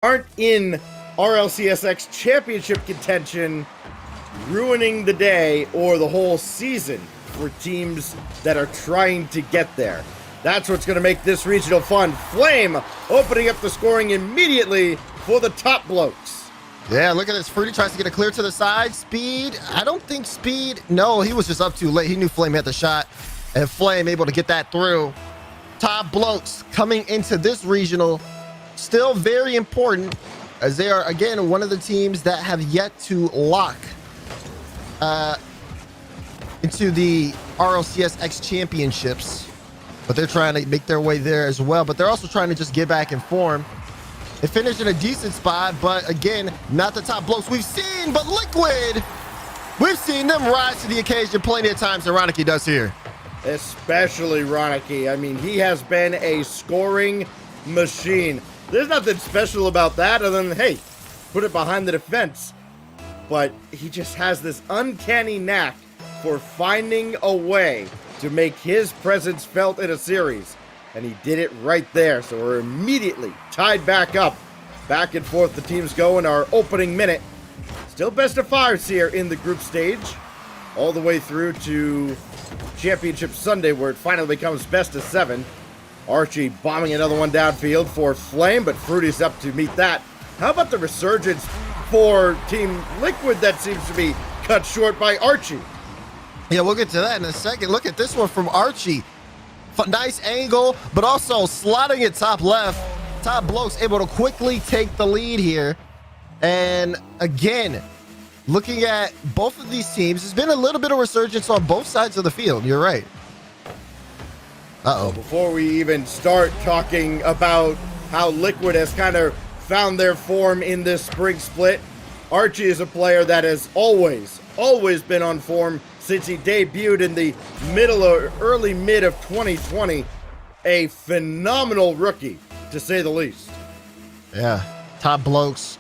aren't in RLCSX championship contention, ruining the day or the whole season for teams that are trying to get there. That's what's going to make this regional fun. Flame opening up the scoring immediately for the top Blokes. Yeah, look at this. Fruity tries to get a clear to the side. Speed, I don't think Speed, no, he was just up too late. He knew Flame had the shot, and Flame able to get that through. Top Blokes coming into this regional, still very important, as they are, again, one of the teams that have yet to lock into the RLCS X championships. But they're trying to make their way there as well. But they're also trying to just get back in form. They finished in a decent spot, but again, not the top Blokes we've seen, but Liquid, we've seen them rise to the occasion plenty of times that Ronicky does here. Especially Ronicky. I mean, he has been a scoring machine. There's nothing special about that other than, hey, put it behind the defense. But he just has this uncanny knack for finding a way to make his presence felt in a series. And he did it right there. So we're immediately tied back up. Back and forth the teams go in our opening minute. Still best of fives here in the group stage. All the way through to Championship Sunday, where it finally becomes best of 7. Archie bombing another one downfield for Flame, but Fruity's up to meet that. How about the resurgence for Team Liquid that seems to be cut short by Archie? Yeah, we'll get to that in a second. Look at this one from Archie. Nice angle, but also slotting it top left. Top Blokes able to quickly take the lead here. And again, looking at both of these teams, there's been a little bit of resurgence on both sides of the field. You're right. Uh-oh. Before we even start talking about how Liquid has kind of found their form in this spring split, Archie is a player that has always been on form since he debuted in the middle or early mid of 2020. A phenomenal rookie, to say the least. Yeah, top Blokes.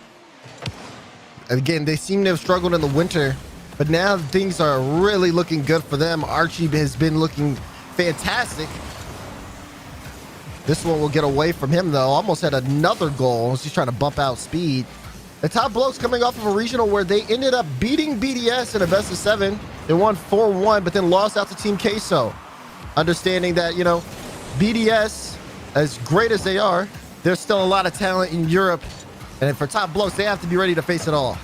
Again, they seem to have struggled in the winter, but now things are really looking good for them. Archie has been looking fantastic. This one will get away from him, though. Almost had another goal. He's trying to bump out Speed. The top Blokes coming off of a regional where they ended up beating BDS in a best of 7. They won 4-1, but then lost out to Team Queso. Understanding that, you know, BDS, as great as they are, there's still a lot of talent in Europe. And for top Blokes, they have to be ready to face it all.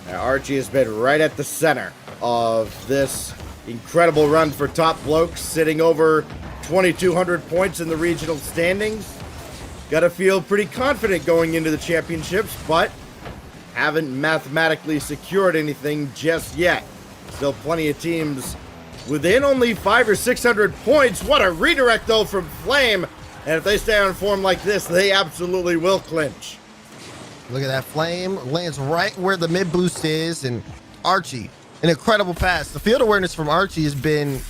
Now, Archie has been right at the center of this incredible run for top Blokes, sitting over 2,200 points in the regional standings. Got to feel pretty confident going into the championships, but haven't mathematically secured anything just yet. Still plenty of teams within only 500 or 600 points. What a redirect, though, from Flame. And if they stay on form like this, they absolutely will clinch. Look at that. Flame lands right where the mid boost is, and Archie, an incredible pass. The field awareness from Archie has been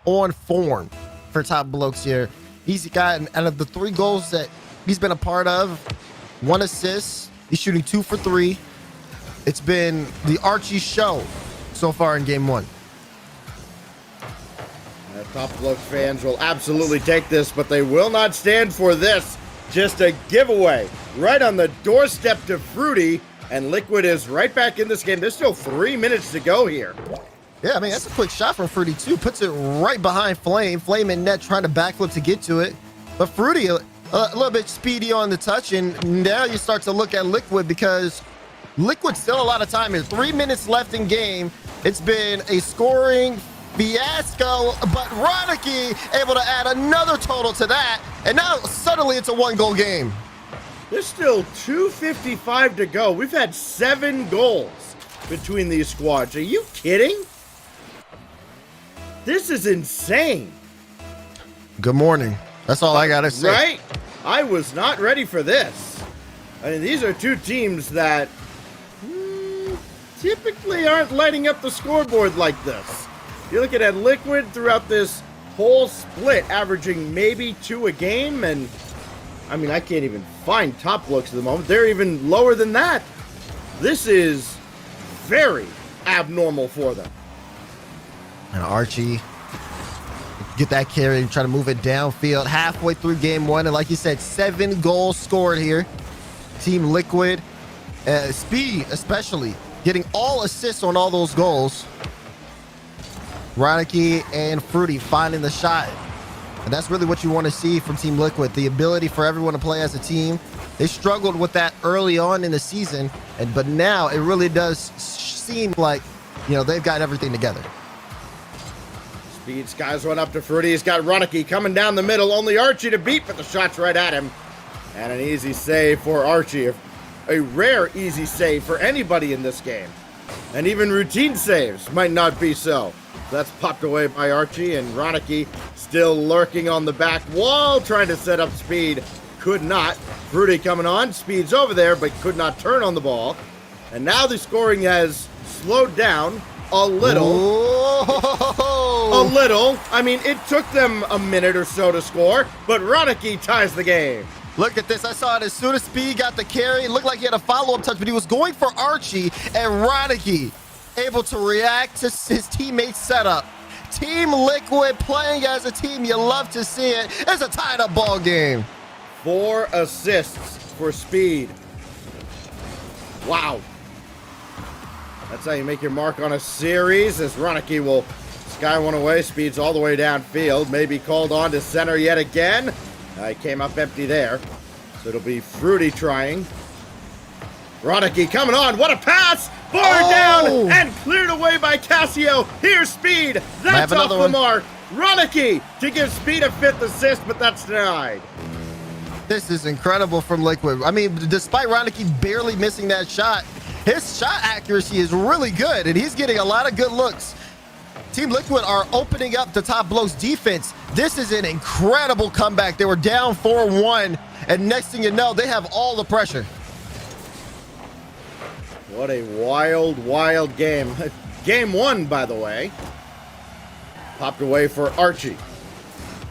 on form for top Blokes here. He's gotten, out of the 3 goals that he's been a part of, 1 assist. He's shooting 2 for 3. It's been the Archie show so far in game 1. Top Blokes fans will absolutely take this, but they will not stand for this. Just a giveaway right on the doorstep to Fruity, and Liquid is right back in this game. There's still 3 minutes to go here. Yeah, I mean, that's a quick shot from Fruity, too. Puts it right behind Flame. Flame in net trying to backflip to get to it. But Fruity, a little bit speedy on the touch. And now you start to look at Liquid, because Liquid still a lot of time. There's 3 minutes left in game. It's been a scoring fiasco, but Ronicky able to add another total to that. And now suddenly it's a 1-goal game. There's still 2:55 to go. We've had 7 goals between these squads. Are you kidding? This is insane. Good morning. That's all I gotta say. Right? I was not ready for this. I mean, these are 2 teams that typically aren't lighting up the scoreboard like this. You're looking at Liquid throughout this whole split, averaging maybe 2 a game, and I mean, I can't even find top Blokes at the moment. They're even lower than that. This is very abnormal for them. And Archie get that carry and try to move it downfield halfway through game one. And like you said, 7 goals scored here. Team Liquid, Speed especially, getting all assists on all those goals. Ronicky and Fruity finding the shot. And that's really what you want to see from Team Liquid, the ability for everyone to play as a team. They struggled with that early on in the season, but now it really does seem like, you know, they've got everything together. Speed skies one up to Fruity. He's got Ronicky coming down the middle. Only Archie to beat, but the shot's right at him. And an easy save for Archie. A rare easy save for anybody in this game. And even routine saves might not be so. That's popped away by Archie, and Ronicky still lurking on the back wall, trying to set up Speed. Could not. Fruity coming on. Speed's over there, but could not turn on the ball. And now the scoring has slowed down a little. Whoa. A little. I mean, it took them a minute or so to score, but Ronicky ties the game. Look at this. I saw it as soon as Speed got the carry. It looked like he had a follow-up touch, but he was going for Archie, and Ronicky able to react to his teammates' setup. Team Liquid playing as a team. You love to see it. It's a tied-up ball game. 4 assists for Speed. Wow. That's how you make your mark on a series, as Ronicky will sky one away. Speed's all the way downfield. Maybe called on to center yet again. He came up empty there. So it'll be Fruity trying. Ronicky coming on. What a pass! Bar down and cleared away by Casio. Here's Speed. That's off the mark. Ronicky to give Speed a 5th assist, but that's denied. This is incredible from Liquid. I mean, despite Ronicky barely missing that shot, his shot accuracy is really good, and he's getting a lot of good looks. Team Liquid are opening up the top Blokes defense. This is an incredible comeback. They were down 4-1, and next thing you know, they have all the pressure. What a wild, wild game. Game 1, by the way. Popped away for Archie.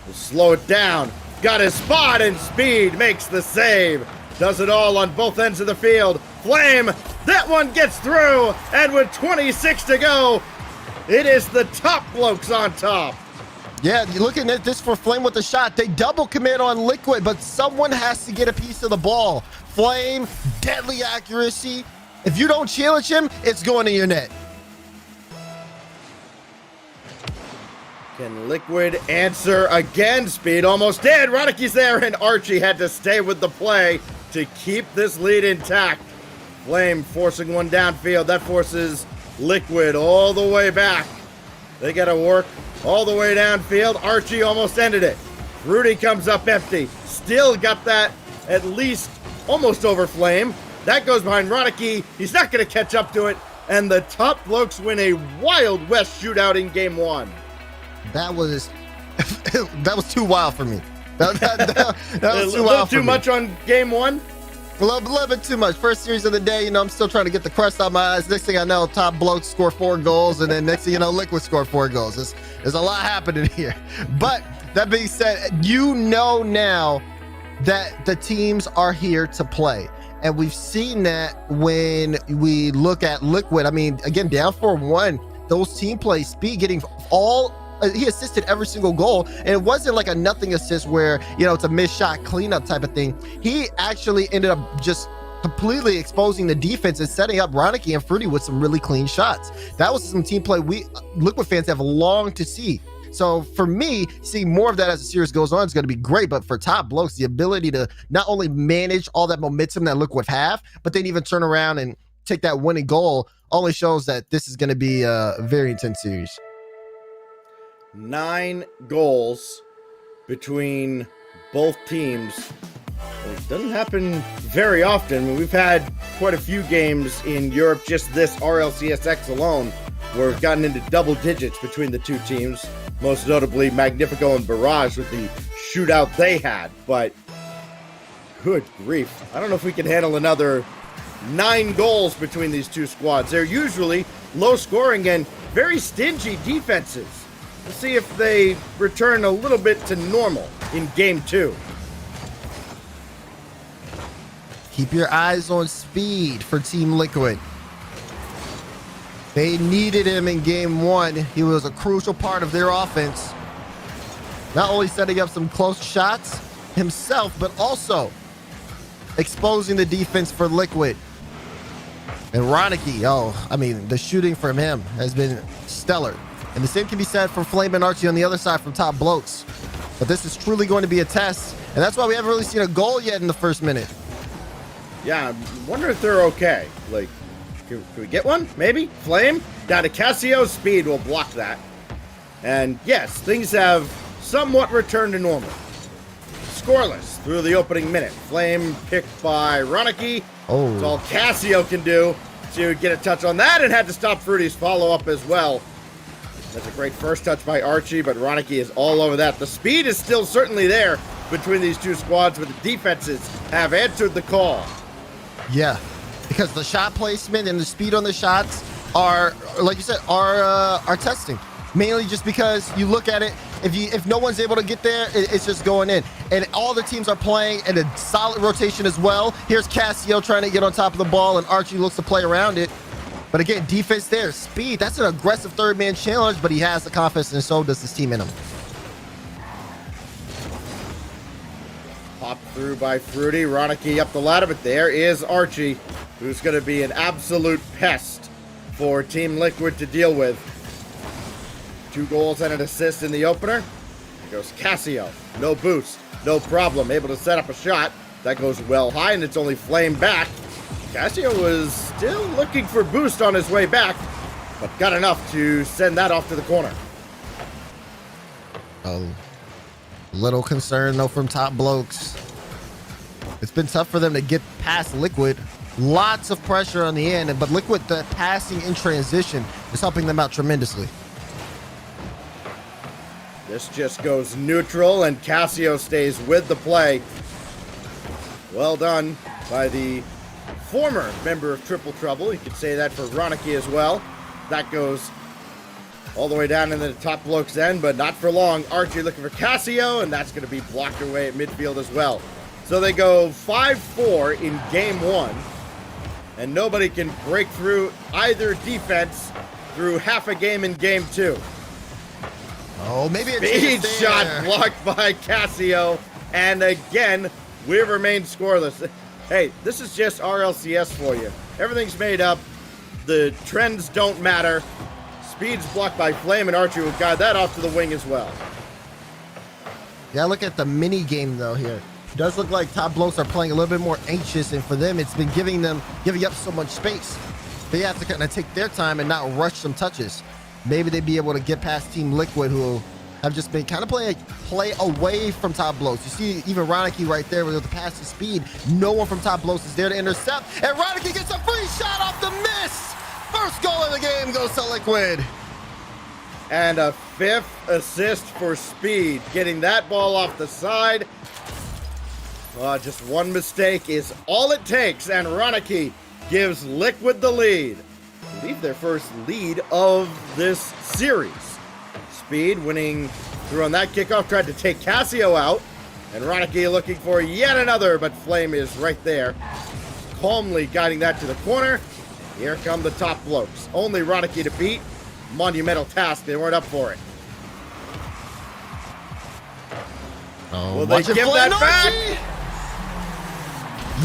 We'll slow it down. Got his spot, and Speed makes the save. Does it all on both ends of the field. Flame, that one gets through, and with 26 to go, it is the top Blokes on top. Yeah, you're looking at this for Flame with the shot. They double commit on Liquid, but someone has to get a piece of the ball. Flame, deadly accuracy. If you don't challenge him, it's going in your net. Can Liquid answer again? Speed almost did. Ronicky's there, and Archie had to stay with the play to keep this lead intact. Flame forcing one downfield. That forces Liquid all the way back. They got to work all the way downfield. Archie almost ended it. Rudy comes up empty. Still got that at least almost over Flame. That goes behind Ronicky. He's not going to catch up to it. And the top Blokes win a Wild West shootout in game 1. That was too wild for me. That was too wild for me. A little too much on game 1? A little bit too much. First series of the day, you know, I'm still trying to get the crust out of my eyes. Next thing I know, top Blokes score 4 goals, and then next thing you know, Liquid score 4 goals. There's a lot happening here. But that being said, you know now that the teams are here to play. And we've seen that when we look at Liquid. I mean, again, down 4-1, those team plays, Speed getting he assisted every single goal, and it wasn't like a nothing assist where, you know, it's a missed shot cleanup type of thing. He actually ended up just completely exposing the defense and setting up Ronicky and Fruity with some really clean shots. That was some team play we Liquid fans have longed to see. So for me, seeing more of that as the series goes on is going to be great. But for top Blokes, the ability to not only manage all that momentum that Liquid have, but then even turn around and take that winning goal only shows that this is going to be a very intense series. 9 goals between both teams. It doesn't happen very often. We've had quite a few games in Europe, just this RLCS alone, where we've gotten into double digits between the two teams. Most notably, Magnifico and Barrage with the shootout they had. But good grief. I don't know if we can handle another 9 goals between these two squads. They're usually low scoring and very stingy defenses. Let's see if they return a little bit to normal in game 2. Keep your eyes on Speed for Team Liquid. They needed him in game 1. He was a crucial part of their offense. Not only setting up some close shots himself, but also exposing the defense for Liquid. And Ronicky, I mean, the shooting from him has been stellar. And the same can be said for Flame and Archie on the other side from Top Blokes. But this is truly going to be a test. And that's why we haven't really seen a goal yet in the first minute. Yeah, I wonder if they're okay. Like, can we get one? Maybe? Flame? Down to Cassio. Speed will block that. And yes, things have somewhat returned to normal. Scoreless through the opening minute. Flame picked by Ronicky. Oh. That's all Cassio can do to get a touch on that and had to stop Fruity's follow-up as well. That's a great first touch by Archie, but Ronicky is all over that. The speed is still certainly there between these two squads, but the defenses have answered the call. Yeah, because the shot placement and the speed on the shots are, like you said, are testing. Mainly just because you look at it, if no one's able to get there, it's just going in. And all the teams are playing in a solid rotation as well. Here's Cassio trying to get on top of the ball, and Archie looks to play around it. But again, defense there, speed. That's an aggressive third man challenge, but he has the confidence, and so does his team in him. Pop through by Fruity. Ronicky up the ladder, but there is Archie, who's going to be an absolute pest for Team Liquid to deal with. 2 goals and an assist in the opener. There goes Cassio. No boost, no problem. Able to set up a shot. That goes well high, and it's only Flame back. Cassio was still looking for boost on his way back, but got enough to send that off to the corner. A little concern, though, from Top Blokes. It's been tough for them to get past Liquid. Lots of pressure on the end, but Liquid, the passing in transition, is helping them out tremendously. This just goes neutral, and Cassio stays with the play. Well done by the former member of Triple Trouble. You could say that for Ronicky as well. That goes all the way down into the Top Blokes end, but not for long. Archie looking for Cassio, and that's going to be blocked away at midfield as well. So they go 5-4 in game 1, and nobody can break through either defense through half a game in game 2. Oh, maybe a Speed shot blocked by Cassio, and again, we remain scoreless. Hey, this is just RLCS for you. Everything's made up. The trends don't matter. Speed's blocked by Flame, and Archie will guide that off to the wing as well. Yeah, look at the mini game though here. It does look like Top Blokes are playing a little bit more anxious, and for them, it's been giving up so much space. They have to kind of take their time and not rush some touches. Maybe they'd be able to get past Team Liquid, who have just been kind of play away from Top Blokes. You see even Ronicky right there with the pass to speed. No one from Top Blokes is there to intercept, and Ronicky gets a free shot off the miss. First goal of the game goes to Liquid. And a 5th assist for Speed, getting that ball off the side. Just one mistake is all it takes, and Ronicky gives Liquid the lead. I believe their first lead of this series. Speed winning through on that kickoff, tried to take Cassio out, and Ronicky looking for yet another, but Flame is right there, calmly guiding that to the corner. Here come the Top Blokes. Only Ronicky to beat. Monumental task. They weren't up for it. Oh, will they give that back?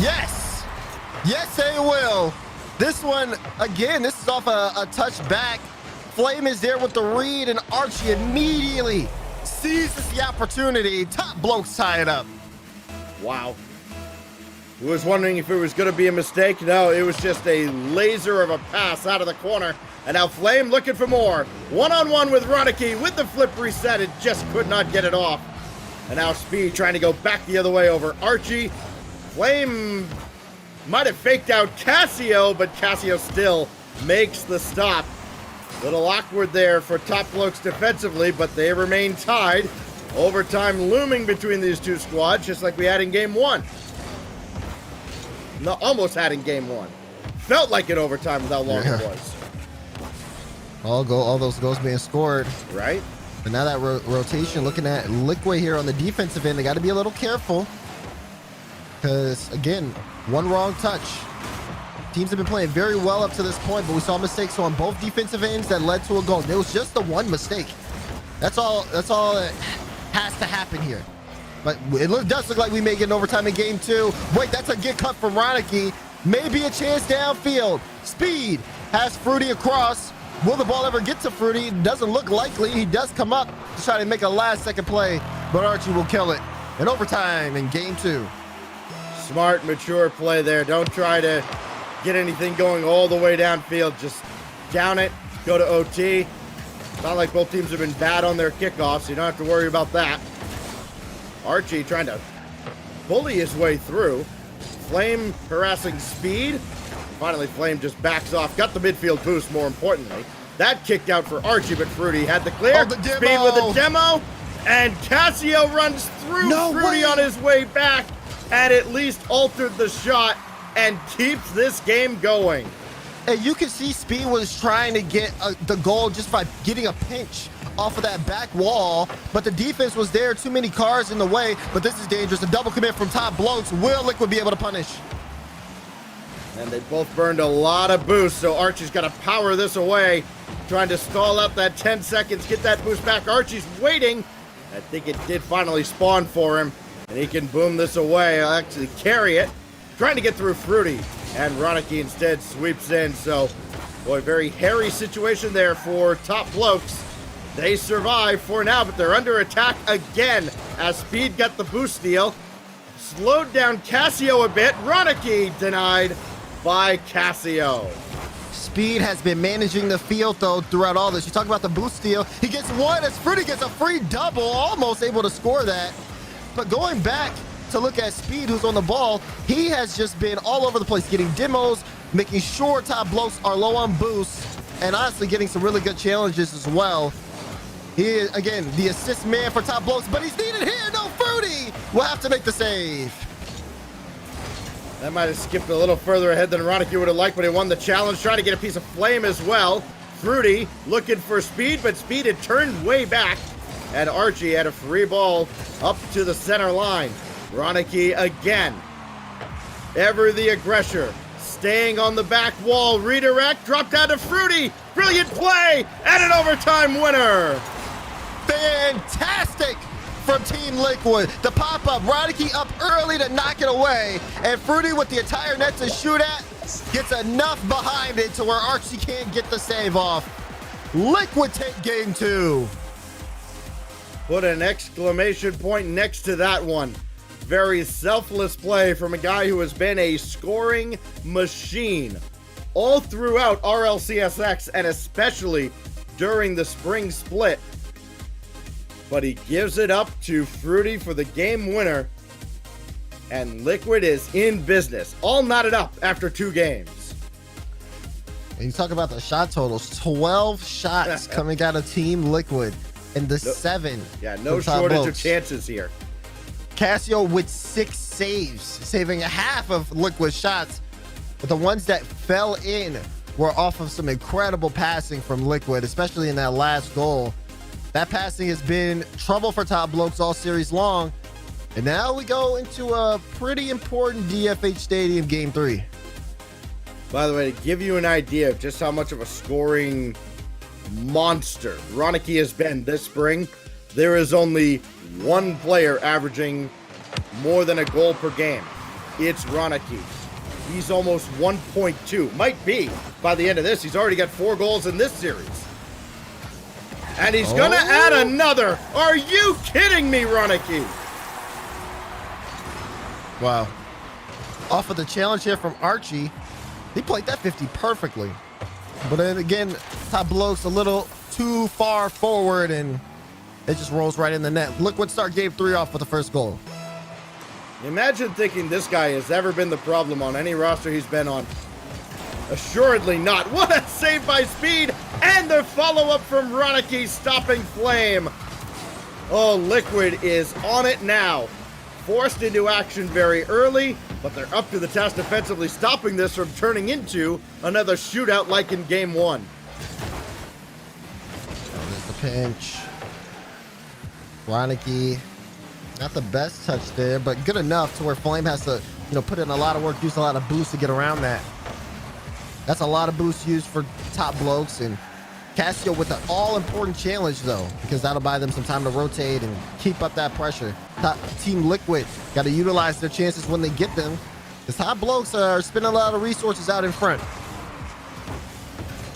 Yes. Yes, they will. This one, again, this is off a touch back. Flame is there with the read, and Archie immediately seizes the opportunity. Top Blokes tie it up. Wow. Who was wondering if it was going to be a mistake? No, it was just a laser of a pass out of the corner. And now Flame looking for more. One-on-one with Ronicky with the flip reset. It just could not get it off. And now Speed trying to go back the other way over Archie. Flame might have faked out Cassio, but Cassio still makes the stop. Little awkward there for Top Blokes defensively, but they remain tied. Overtime looming between these two squads, just like we had in game 1. No, almost had in game 1. Felt like an overtime with how long it was. All those goals being scored. Right? But now that rotation, looking at Liquid here on the defensive end, they got to be a little careful. Because, again, one wrong touch. Teams have been playing very well up to this point, but we saw mistakes on both defensive ends that led to a goal. It was just the one mistake. That's all it has to happen here. But it does look like we may get an overtime in game 2. Wait, that's a good cut from Ronicky. Maybe a chance downfield. Speed has Fruity across. Will the ball ever get to Fruity? Doesn't look likely. He does come up to try to make a last-second play, but Archie will kill it. In overtime in game 2. Smart, mature play there. Don't try to get anything going all the way downfield. Just down it, go to OT. It's not like both teams have been bad on their kickoffs, so you don't have to worry about that. Archie trying to bully his way through. Flame harassing Speed. Finally, Flame just backs off. Got the midfield boost, more importantly. That kicked out for Archie, but Fruity had the clear. Oh, the demo. Speed with a demo. And Cassio runs through Fruity on his way back and at least altered the shot and keeps this game going. And you can see Speed was trying to get the goal just by getting a pinch off of that back wall, but the defense was there. Too many cars in the way, but this is dangerous. A double commit from top Blokes. Will Liquid be able to punish? And they both burned a lot of boost, so Archie's got to power this away, trying to stall out that 10 seconds, get that boost back. Archie's waiting. I think it did finally spawn for him, and he can boom this away. I'll actually carry it, trying to get through Fruity, and Ronicky instead sweeps in. So, boy, very hairy situation there for top Blokes. They survive for now, but they're under attack again as Speed got the boost steal. Slowed down Cassio a bit. Ronicky denied by Cassio. Speed has been managing the field, though, throughout all this. You talk about the boost steal. He gets one as Fruity gets a free double, almost able to score that. But going back to look at Speed, who's on the ball, he has just been all over the place, getting demos, making sure top Blokes are low on boosts, and honestly getting some really good challenges as well. He is, again, the assist man for top Blokes, but he's needed here. No, Fruity will have to make the save. That might have skipped a little further ahead than Ronicky would have liked, but he won the challenge, trying to get a piece of Flame as well. Fruity looking for Speed, but Speed had turned way back, and Archie had a free ball up to the center line. Ronicky again, ever the aggressor, staying on the back wall, redirect, drop down to Fruity, brilliant play, and an overtime winner. Fantastic from Team Liquid. The pop-up, Ronicky up early to knock it away, and Fruity with the entire net to shoot at gets enough behind it to where Archie can't get the save off. Liquid take game 2. Put an exclamation point next to that one. Very selfless play from a guy who has been a scoring machine all throughout RLCSX and especially during the spring split. But he gives it up to Fruity for the game winner, and Liquid is in business, all knotted up after 2 games. And you talk about the shot totals, 12 shots coming out of Team Liquid, and the 7. Yeah, no shortage of chances here. Cassio with 6 saves, saving half of Liquid's shots, but the ones that fell in were off of some incredible passing from Liquid, especially in that last goal. That passing has been trouble for top Blokes all series long. And now we go into a pretty important DFH Stadium game 3. By the way, to give you an idea of just how much of a scoring monster Ronicky has been this spring, there is only one player averaging more than a goal per game. It's Ronicky. He's almost 1.2. Might be by the end of this. He's already got 4 goals in this series. And he's going to add another. Are you kidding me, Ronicky? Wow. Off of the challenge here from Archie, he played that 50 perfectly. But then again, top Blokes a little too far forward, and it just rolls right in the net. Liquid start game 3 off with the first goal. Imagine thinking this guy has ever been the problem on any roster he's been on. Assuredly not. What a save by Speed, and the follow-up from Ronicky stopping Flame. Oh, Liquid is on it now. Forced into action very early, but they're up to the task defensively, stopping this from turning into another shootout like in game 1. There's the pinch. Ronicky, not the best touch there, but good enough to where Flame has to, put in a lot of work, use a lot of boost to get around that. That's a lot of boost used for top Blokes, and Casio with an all-important challenge, though, because that'll buy them some time to rotate and keep up that pressure. Team Liquid got to utilize their chances when they get them. The top Blokes are spending a lot of resources out in front.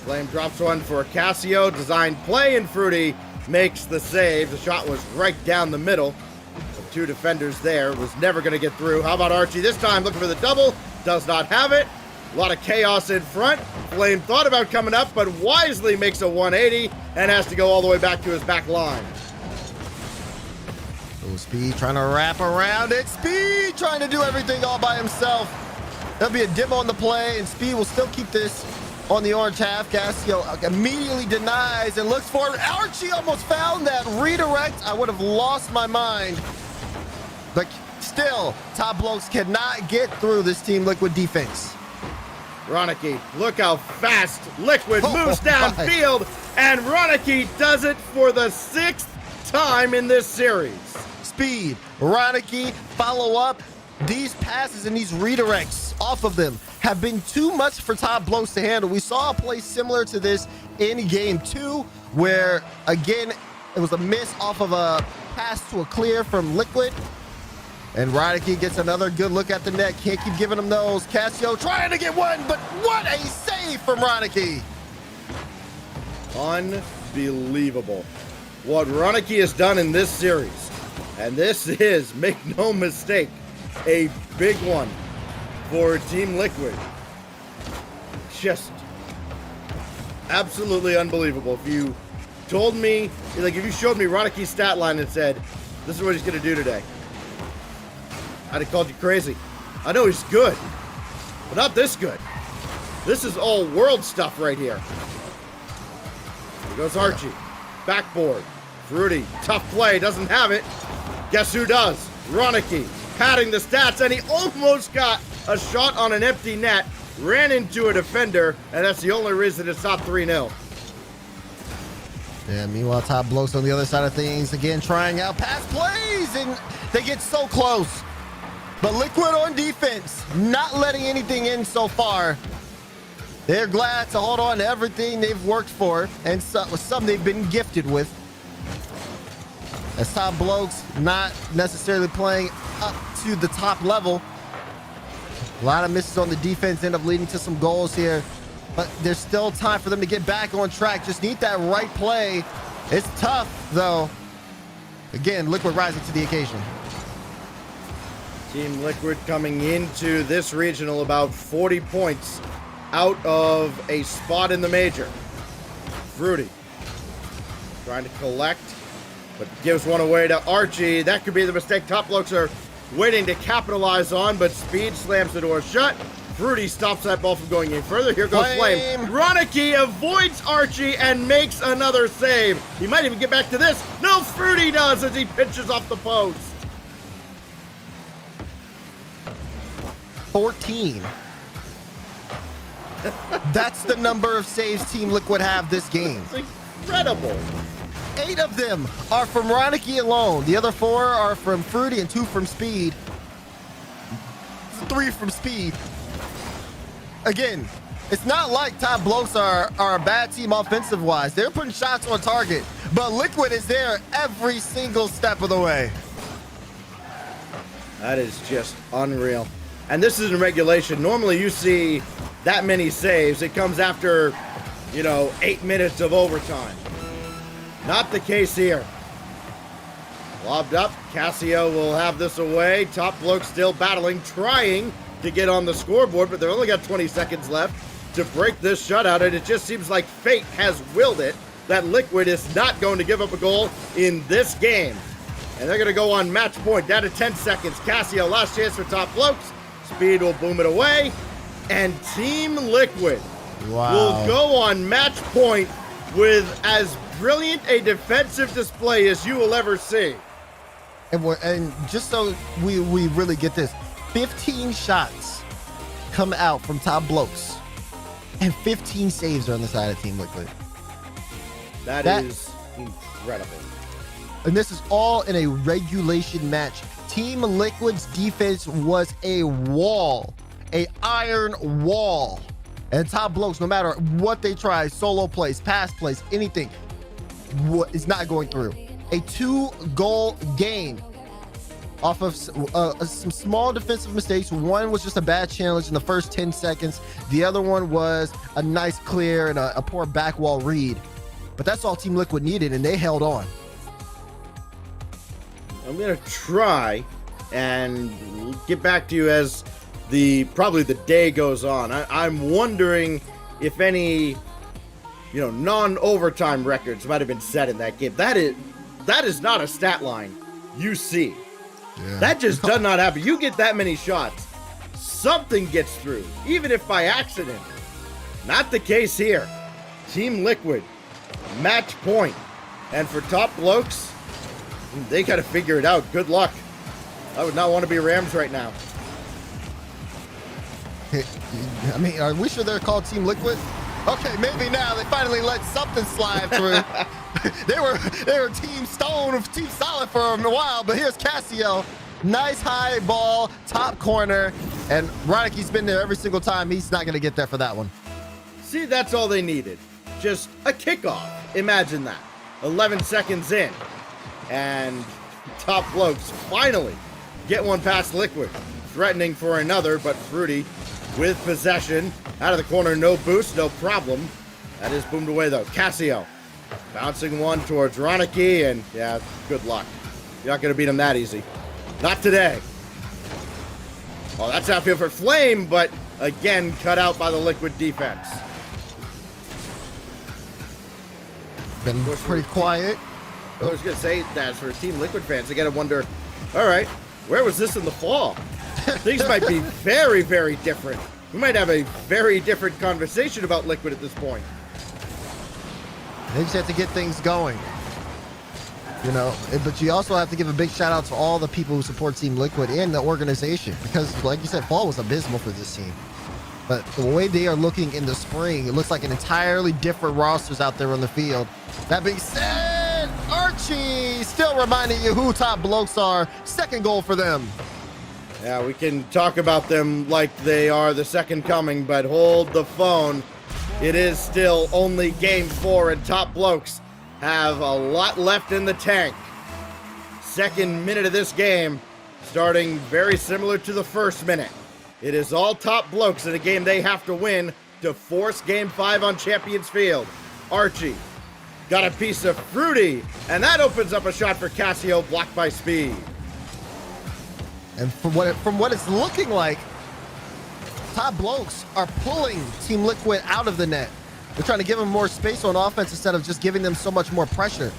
Flame drops one for Casio. Designed play, and Fruity makes the save. The shot was right down the middle. The two defenders there. Was never going to get through. How about Archie this time? Looking for the double. Does not have it. A lot of chaos in front. Flame thought about coming up, but wisely makes a 180 and has to go all the way back to his back line. Oh, Speed trying to wrap around it. Speed trying to do everything all by himself. There'll be a demo on the play, and Speed will still keep this on the orange half. Casio immediately denies and looks for it. Archie almost found that redirect. I would have lost my mind. But still, top Blokes cannot get through this Team Liquid defense. Ronicky, look how fast Liquid moves downfield, and Ronicky does it for the 6th time in this series. Speed, Ronicky, follow up. These passes and these redirects off of them have been too much for top Blokes to handle. We saw a play similar to this in game 2, where, again, it was a miss off of a pass to a clear from Liquid. And Ronicky gets another good look at the net. Can't keep giving him those. Casio trying to get one, but what a save from Ronicky. Unbelievable what Ronicky has done in this series. And this is, make no mistake, a big one for Team Liquid. Just absolutely unbelievable. If you told me, like if you showed me Ronicky's stat line and said, this is what he's going to do today, I'd have called you crazy. I know he's good, but not this good. This is all world stuff right here. Here goes Archie. Backboard. Fruity. Tough play. Doesn't have it. Guess who does? Ronicky. Padding the stats, and he almost got a shot on an empty net. Ran into a defender, and that's the only reason it's not 3-0. Yeah, meanwhile, top Blokes on the other side of things. Again, trying out pass plays, and they get so close. But Liquid on defense, not letting anything in so far. They're glad to hold on to everything they've worked for, and some they've been gifted with. As top Blokes not necessarily playing up to the top level. A lot of misses on the defense end up leading to some goals here. But there's still time for them to get back on track. Just need that right play. It's tough, though. Again, Liquid rising to the occasion. Team Liquid coming into this regional about 40 points out of a spot in the major. Fruity trying to collect, but gives one away to Archie. That could be the mistake top Blokes are waiting to capitalize on, but Speed slams the door shut. Fruity stops that ball from going any further. Here goes Flame. Ronicky avoids Archie and makes another save. He might even get back to this. No, Fruity does as he pitches off the post. 14. That's the number of saves Team Liquid have this game. It's incredible. 8 of them are from Ronicky alone. The other 4 are from Fruity and 2 from Speed. 3 from Speed. Again, it's not like top Blokes are a bad team offensive-wise. They're putting shots on target, but Liquid is there every single step of the way. That is just unreal. And this is in regulation. Normally you see that many saves. It comes after, 8 minutes of overtime. Not the case here. Lobbed up. Casio will have this away. Top Blokes still battling, trying to get on the scoreboard, but they've only got 20 seconds left to break this shutout, and it just seems like fate has willed it that Liquid is not going to give up a goal in this game. And they're going to go on match point down to 10 seconds. Casio, last chance for top Blokes. Speed will boom it away, and Team Liquid will go on match point with as brilliant a defensive display as you will ever see. And just so we really get this, 15 shots come out from top Blokes, and 15 saves are on the side of Team Liquid. That is incredible. And this is all in a regulation match. Team Liquid's defense was a wall, an iron wall. And Top Blokes, no matter what they try, solo plays, pass plays, anything, is not going through. A 2-goal game off of some small defensive mistakes. One was just a bad challenge in the first 10 seconds. The other one was a nice clear and a poor back wall read. But that's all Team Liquid needed, and they held on. I'm going to try and get back to you as probably the day goes on. I'm wondering if any, non-overtime records might have been set in that game. That is not a stat line you see. Yeah. That just does not happen. You get that many shots, something gets through, even if by accident. Not the case here. Team Liquid, match point. And for Top Blokes, they got to figure it out. Good luck. I would not want to be Rams right now. I mean, are we sure they're called Team Liquid? Okay, maybe now they finally let something slide through. they were Team Stone, Team Solid for a while, but here's Cassio. Nice high ball, top corner, and Roniki's been there every single time. He's not going to get there for that one. See, that's all they needed. Just a kickoff. Imagine that. 11 seconds in. And Top Blokes finally get one past Liquid. Threatening for another, but Fruity with possession. Out of the corner, no boost, no problem. That is boomed away, though. Cassio bouncing one towards Roniki, and yeah, good luck. You're not going to beat him that easy. Not today. Oh, that's outfield for Flame, but again, cut out by the Liquid defense. Been pretty quiet. I was going to say that for Team Liquid fans, they got to wonder, all right, where was this in the fall? Things might be very, very different. We might have a very different conversation about Liquid at this point. They just have to get things going. But you also have to give a big shout out to all the people who support Team Liquid and the organization, because like you said, fall was abysmal for this team. But the way they are looking in the spring, it looks like an entirely different rosters out there on the field. That being said, Archie still reminding you who Top Blokes are. Second goal for them. Yeah, we can talk about them like they are the second coming, but hold the phone. It is still only game 4, and Top Blokes have a lot left in the tank. Second minute of this game, starting very similar to the first minute. It is all Top Blokes in a game they have to win to force game 5 on Champions Field. Archie got a piece of Fruity, and that opens up a shot for Cassio, blocked by Speed. And from what it's looking like, Top Blokes are pulling Team Liquid out of the net. They're trying to give them more space on offense instead of just giving them so much more pressure.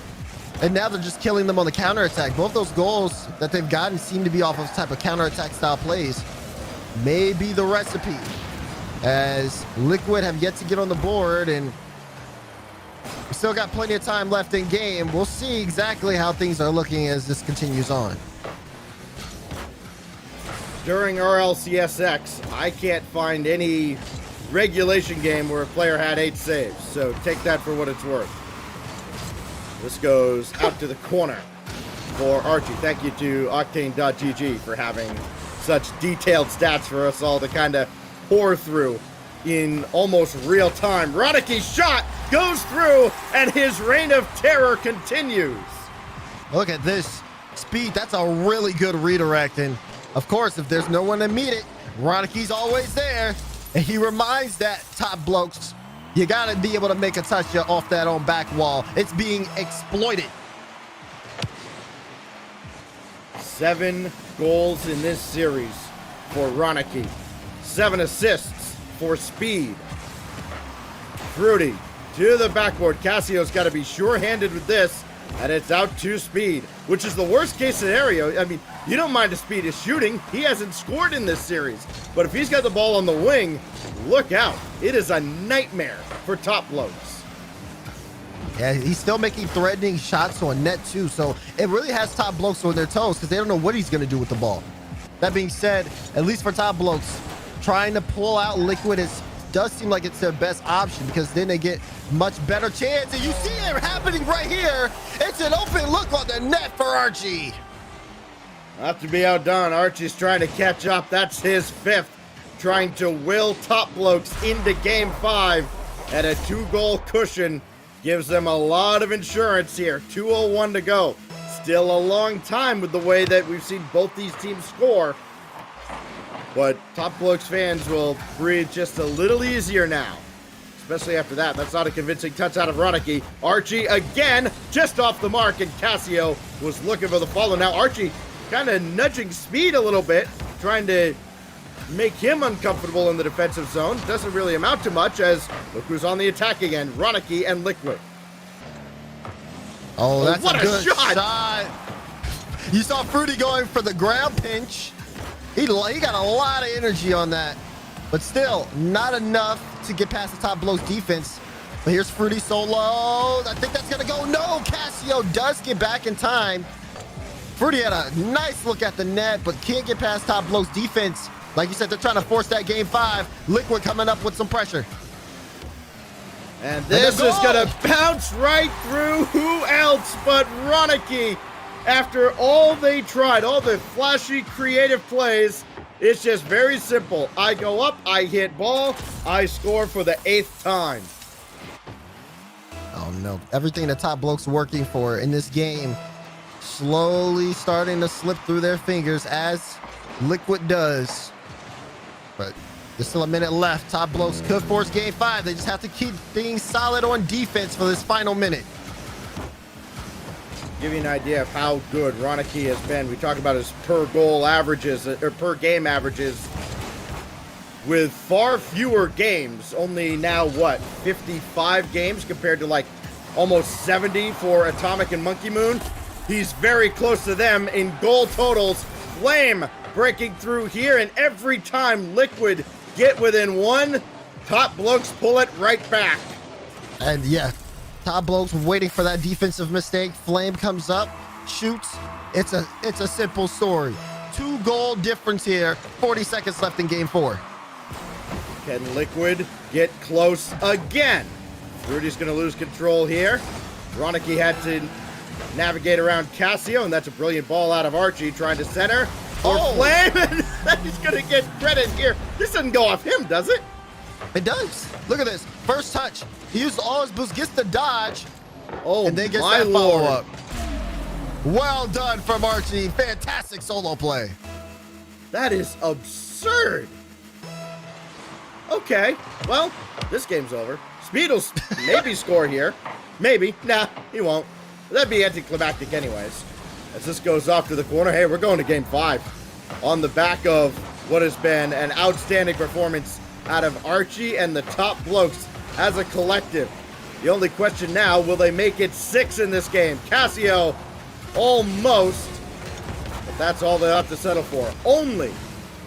And now they're just killing them on the counterattack. Both those goals that they've gotten seem to be off of type of counterattack style plays. May be the recipe, as Liquid have yet to get on the board, and we still got plenty of time left in game. We'll see exactly how things are looking as this continues on. During RLCSX, I can't find any regulation game where a player had 8 saves, so take that for what it's worth. This goes out to the corner for Archie. Thank you to Octane.gg for having such detailed stats for us all to kind of pour through in almost real time. Roniki's shot goes through, and his reign of terror continues. Look at this speed. That's a really good redirect, and of course, if there's no one to meet it, Roniki's always there. And he reminds that Top Blokes, you got to be able to make a touch off that own back wall. It's being exploited. 7 goals in this series for Roniki. 7 assists for Speed. Fruity to the backboard. Cassio's got to be sure-handed with this, and it's out to Speed, which is the worst-case scenario. I mean, you don't mind if Speed is shooting. He hasn't scored in this series. But if he's got the ball on the wing, look out. It is a nightmare for Top Blokes. Yeah, he's still making threatening shots on net, too. So it really has Top Blokes on their toes because they don't know what he's going to do with the ball. That being said, at least for Top Blokes, trying to pull out Liquid does seem like it's their best option, because then they get much better chance. And you see it happening right here. It's an open look on the net for Archie. Not to be outdone, Archie's trying to catch up. That's his 5th trying to will Top Blokes into Game 5, and a 2-goal cushion gives them a lot of insurance here. 2:01 to go. Still a long time with the way that we've seen both these teams score, but Top Blokes fans will breathe just a little easier now, especially after that. That's not a convincing touch out of Ronicky. Archie again, just off the mark, and Cassio was looking for the follow. Now Archie kind of nudging Speed a little bit, trying to make him uncomfortable in the defensive zone. Doesn't really amount to much, as look who's on the attack again, Ronicky and Liquid. Oh, that's what a a good shot. shot. You saw Fruity going for the ground pinch. He got a lot of energy on that, but still not enough to get past the Top Blokes defense. But here's Fruity solo. I think that's gonna go. No, Cassio does get back in time. Fruity had a nice look at the net, but can't get past Top Blokes defense. Like you said, they're trying to force that Game 5. Liquid coming up with some pressure. And this is going to bounce right through. Who else but Ronicky? After all they tried, all the flashy, creative plays, it's just very simple. I go up, I hit ball, I score for the 8th time. Oh, no. Everything the Top Blokes working for in this game slowly starting to slip through their fingers, as Liquid does. But there's still a minute left. Top Blokes could force Game 5. They just have to keep things solid on defense for this final minute. Give you an idea of how good Ronicky has been. We talk about his per goal averages, or per game averages. With far fewer games, only now what, 55 games compared to like almost 70 for Atomic and Monkey Moon. He's very close to them in goal totals. Flame breaking through here, and every time Liquid get within one, Top Blokes pull it right back. And yeah, Top Blokes waiting for that defensive mistake. Flame comes up, shoots. It's a simple story. 2-goal difference here. 40 seconds left in Game 4. Can Liquid get close again? Rudy's going to lose control here. Ronicky had to navigate around Cassio, and that's a brilliant ball out of Archie trying to center. For Flame, and he's going to get credit here. This doesn't go off him, does it? It does. Look at this. First touch. He used all his boost, gets the dodge, and then gets that follow-up. Well done from Archie. Fantastic solo play. That is absurd. Okay, well, this game's over. Speed'll maybe score here. Maybe. Nah, he won't. That'd be anticlimactic anyways. As this goes off to the corner, hey, we're going to Game 5 on the back of what has been an outstanding performance out of Archie and the Top Blokes as a collective. The only question now, will they make it 6 in this game? Cassio, almost, but that's all they have to settle for. Only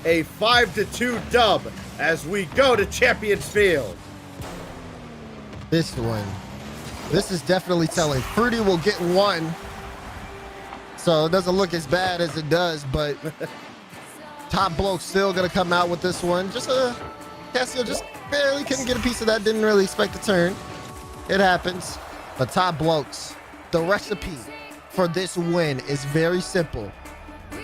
a 5-2 dub as we go to Champions Field. This is definitely telling. Fruity will get 1. So it doesn't look as bad as it does, but Top Blokes still gonna come out with this one. Cassio just barely couldn't get a piece of that. Didn't really expect a turn. It happens. But Top Blokes, the recipe for this win is very simple.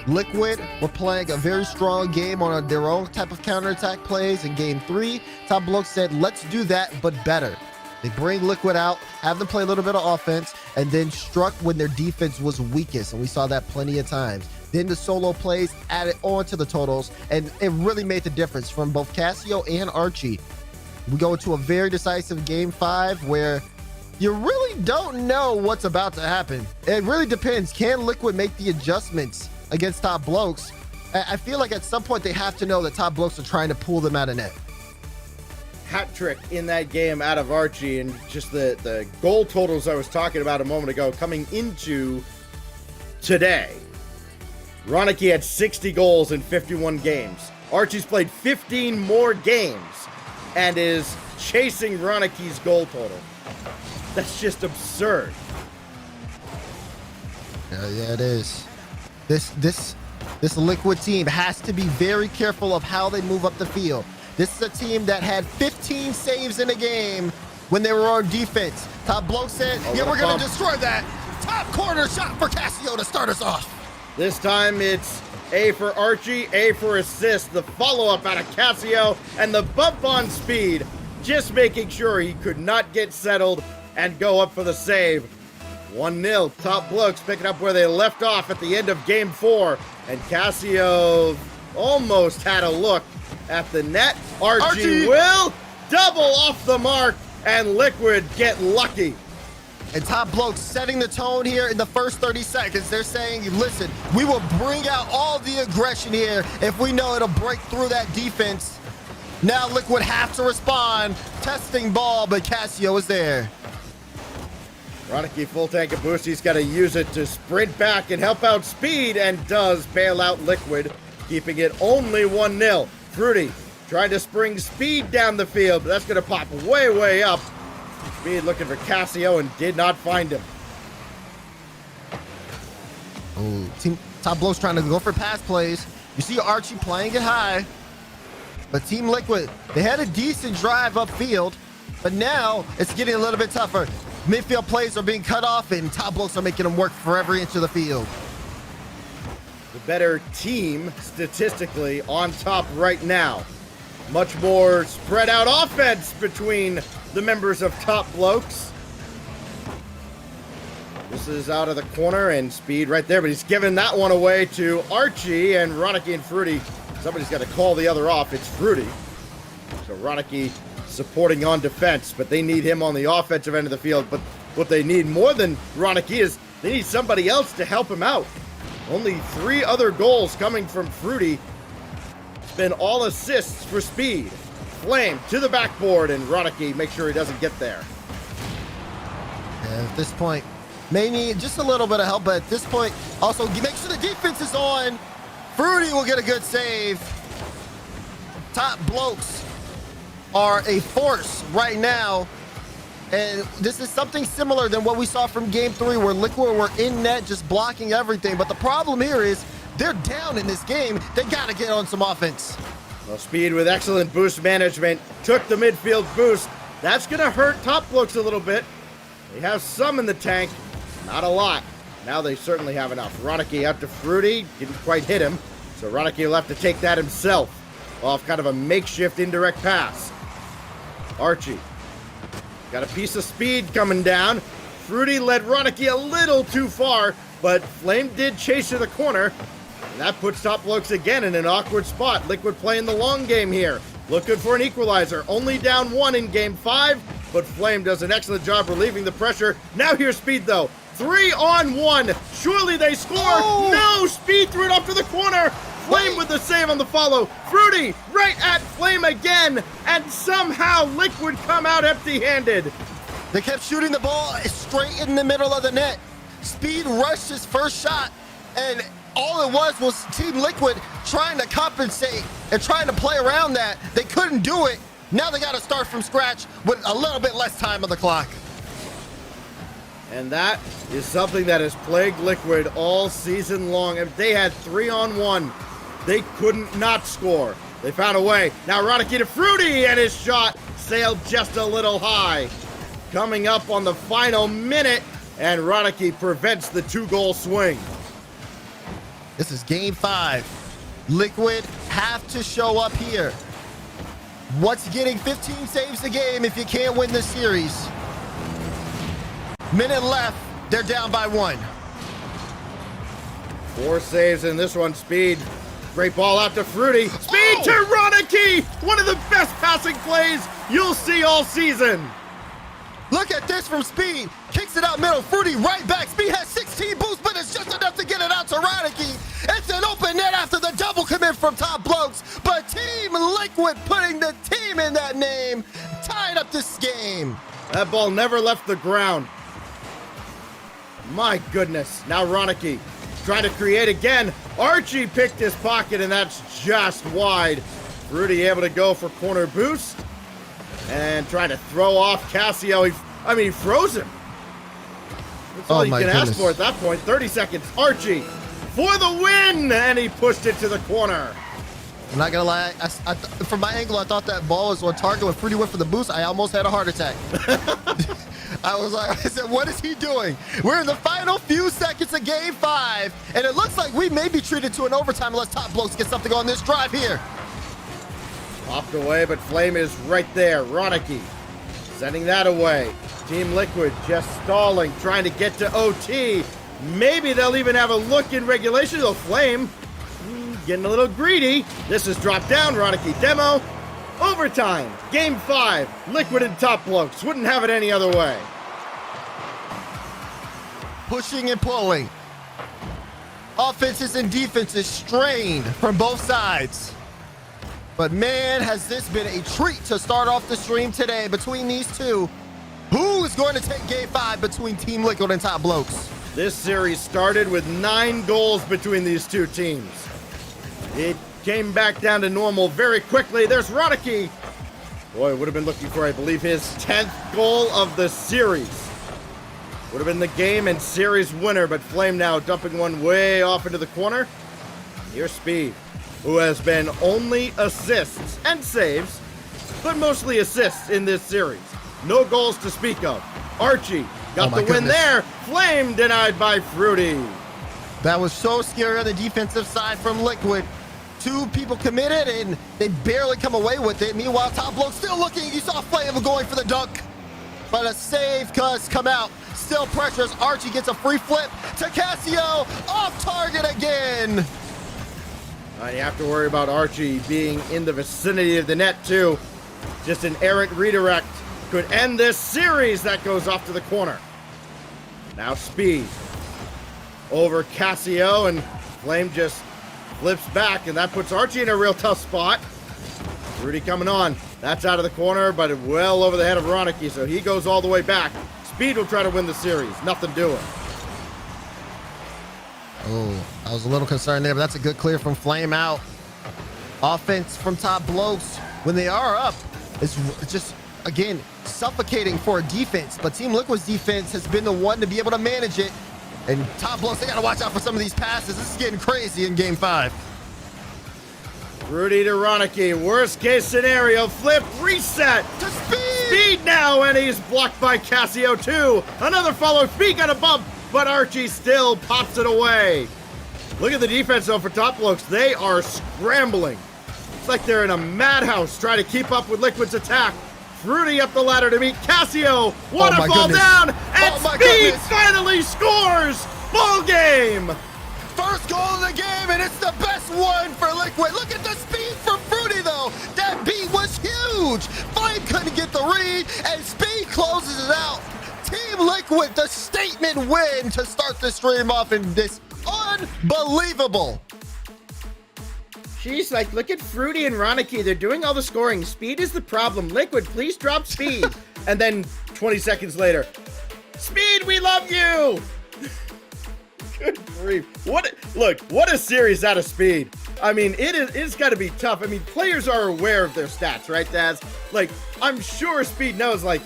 Liquid were playing a very strong game on their own type of counterattack plays in Game 3. Top Blokes said, let's do that, but better. They bring Liquid out, have them play a little bit of offense, and then struck when their defense was weakest, and we saw that plenty of times. Then the solo plays added on to the totals, and it really made the difference from both Cassio and Archie. We go into a very decisive Game 5 where you really don't know what's about to happen. It really depends. Can Liquid make the adjustments against Top Blokes? I feel like at some point they have to know that Top Blokes are trying to pull them out of net. Hat trick in that game out of Archie, and just the goal totals I was talking about a moment ago coming into today. Ronicky had 60 goals in 51 games. Archie's played 15 more games and is chasing Ronicky's goal total. That's just absurd. Yeah, it is. This Liquid team has to be very careful of how they move up the field. This is a team that had 15 saves in a game when they were on defense. Top Blokes said, yeah, we're going to destroy that. Top corner shot for Cassio to start us off. This time it's A for Archie, A for assist. The follow-up out of Casio, and the bump on Speed, just making sure he could not get settled and go up for the save. 1-0, Top Blokes picking up where they left off at the end of Game 4. And Casio almost had a look at the net. Archie will double off the mark, and Liquid get lucky. And Top Blokes setting the tone here in the first 30 seconds. They're saying, listen, we will bring out all the aggression here if we know it'll break through that defense. Now Liquid have to respond. Testing ball, but Casio is there. Ronicky full tank of boost. He's got to use it to sprint back and help out Speed, and does bail out Liquid, keeping it only 1-0. Fruity trying to spring Speed down the field, but that's going to pop way, way up. Speed looking for Casio and did not find him. Oh, Team Top Blokes trying to go for pass plays. You see Archie playing it high. But Team Liquid, they had a decent drive upfield, but now it's getting a little bit tougher. Midfield plays are being cut off, and Top Blokes are making them work for every inch of the field. The better team, statistically, on top right now. Much more spread out offense between the members of Top Blokes. This is out of the corner, and Speed right there, but he's giving that one away to Archie, and Ronicky and Fruity. Somebody's got to call the other off. It's Fruity. So Ronicky supporting on defense, but they need him on the offensive end of the field. But what they need more than Ronicky is they need somebody else to help him out. Only 3 other goals coming from Fruity. It's been all assists for Speed. Flame to the backboard, and Ronicky makes sure he doesn't get there. Yeah, at this point, may need just a little bit of help, but at this point, also make sure the defense is on. Fruity will get a good save. Top Blokes are a force right now. And this is something similar than what we saw from Game 3, where Liquid were in net just blocking everything. But the problem here is they're down in this game. They got to get on some offense. Well, Speed with excellent boost management took the midfield boost. That's going to hurt Top Blokes a little bit. They have some in the tank, not a lot. Now they certainly have enough. Ronicky out to Fruity, didn't quite hit him. So Ronicky will have to take that himself off kind of a makeshift indirect pass. Archie got a piece of Speed coming down. Fruity led Ronicky a little too far, but Flame did chase to the corner. And that puts Top Blokes again in an awkward spot. Liquid playing the long game here. Looking for an equalizer. Only down 1 in Game 5, but Flame does an excellent job relieving the pressure. Now here's Speed, though. 3-on-1. Surely they score. Oh! No! Speed threw it up to the corner. Flame with the save on the follow. Fruity right at Flame again. And somehow Liquid come out empty-handed. They kept shooting the ball straight in the middle of the net. Speed rushed his first shot, and all it was Team Liquid trying to compensate and trying to play around that. They couldn't do it. Now they got to start from scratch with a little bit less time on the clock. And that is something that has plagued Liquid all season long. If they had 3-on-1, they couldn't not score. They found a way. Now Ronicky to Fruity, and his shot sailed just a little high. Coming up on the final minute, and Ronicky prevents the 2-goal swing. This is Game 5. Liquid have to show up here. What's getting 15 saves a game if you can't win this series? Minute left. They're down by 1. 4 saves in this one. Speed. Great ball out to Fruity. Speed to Ronicky. One of the best passing plays you'll see all season. Look at this from Speed. Kicks it out middle. Fruity right back. Speed has 16 boosts, but it's just enough to get it out to Ronicky. It's an open net after the double commit from Top Blokes. But Team Liquid putting the team in that name, tied up this game. That ball never left the ground. My goodness. Now Ronicky trying to create again. Archie picked his pocket, and that's just wide. Fruity able to go for corner boost. And trying to throw off Casio. He froze him. That's all you can ask for at that point. 30 seconds. Archie for the win. And he pushed it to the corner. I'm not going to lie. From my angle, I thought that ball was on target. When Fruity went for the boost, I almost had a heart attack. I said, what is he doing? We're in the final few seconds of game 5, and it looks like we may be treated to an overtime unless Top Blokes get something on this drive here. Popped away, but Flame is right there. Ronicky sending that away. Team Liquid just stalling, trying to get to OT. Maybe they'll even have a look in regulation. They'll Flame getting a little greedy. This is dropped down. Ronicky demo. Overtime. Game 5. Liquid and Top Blokes. Wouldn't have it any other way. Pushing and pulling. Offenses and defenses strained from both sides. But man, has this been a treat to start off the stream today between these two. Who is going to take game 5 between Team Liquid and Top Blokes? This series started with 9 goals between these two teams. It came back down to normal very quickly. There's Ronicky. Boy, would have been looking for, I believe, his 10th goal of the series. Would have been the game and series winner, but Flame now dumping one way off into the corner. Here's Speed, who has been only assists and saves, but mostly assists in this series. No goals to speak of. Archie got the win there. Flame denied by Fruity. That was so scary on the defensive side from Liquid. 2 people committed, and they barely come away with it. Meanwhile, Top Blokes still looking. You saw Flame going for the dunk, but a save does come out. Still pressures. Archie gets a free flip to Casio. Off target again. You have to worry about Archie being in the vicinity of the net, too. Just an errant redirect could end this series. That goes off to the corner. Now Speed over Casio, and Flame just flips back, and that puts Archie in a real tough spot. Rudy coming on. That's out of the corner, but well over the head of Ronicky, so he goes all the way back. Speed will try to win the series. Nothing doing. Oh, I was a little concerned there, but that's a good clear from Flame out. Offense from Top Blokes, when they are up, it's just, again, suffocating for a defense, but Team Liquid's defense has been the one to be able to manage it. And Top Blokes, they got to watch out for some of these passes. This is getting crazy in game 5. Rudy to Ronicky. Worst case scenario. Flip. Reset. To Speed. Speed now. And he's blocked by Casio too. Another follow. Speed got a bump. But Archie still pops it away. Look at the defense though for Top Blokes. They are scrambling. It's like they're in a madhouse trying to keep up with Liquid's attack. Rudy up the ladder to meet Casio. Waterfall down, and Speed finally scores. Ball game. First goal of the game, and it's the best one for Liquid. Look at the speed from Fruity, though. That beat was huge. Flame couldn't get the read, and Speed closes it out. Team Liquid, the statement win to start the stream off in this unbelievable. She's like, look at Fruity and Ronicky. They're doing all the scoring. Speed is the problem. Liquid, please drop Speed. And then 20 seconds later, Speed, we love you. Good grief. What a series out of Speed. I mean, it's got to be tough. I mean, players are aware of their stats, right, Daz? Like, I'm sure Speed knows, like,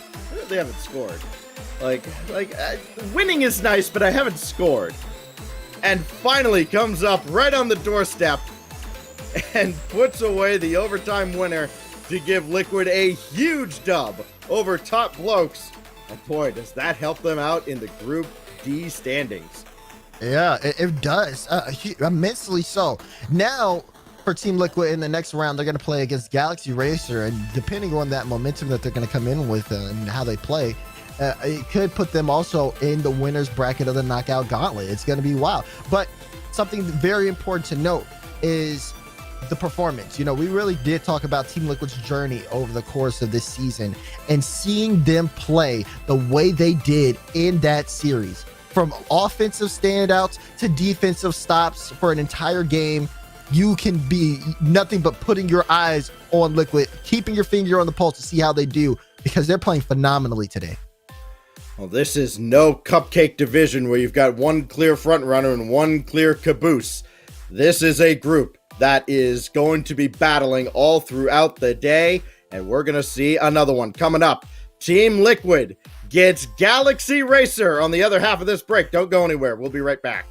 they haven't scored. Winning is nice, but I haven't scored. And finally comes up right on the doorstep and puts away the overtime winner to give Liquid a huge dub over Top Blokes. And boy, does that help them out in the Group D standings. Yeah, it does. Immensely so. Now, for Team Liquid in the next round, they're going to play against Galaxy Racer, and depending on that momentum that they're going to come in with and how they play, it could put them also in the winner's bracket of the knockout gauntlet. It's going to be wild. But something very important to note is the performance. You know, we really did talk about Team Liquid's journey over the course of this season, and seeing them play the way they did in that series, from offensive standouts to defensive stops for an entire game, you can be nothing but putting your eyes on Liquid, keeping your finger on the pulse to see how they do, because they're playing phenomenally today. Well, this is no cupcake division where you've got one clear front runner and one clear caboose. This is a group that is going to be battling all throughout the day, and we're going to see another one coming up. Team Liquid gets Galaxy Racer on the other half of this break. Don't go anywhere. We'll be right back.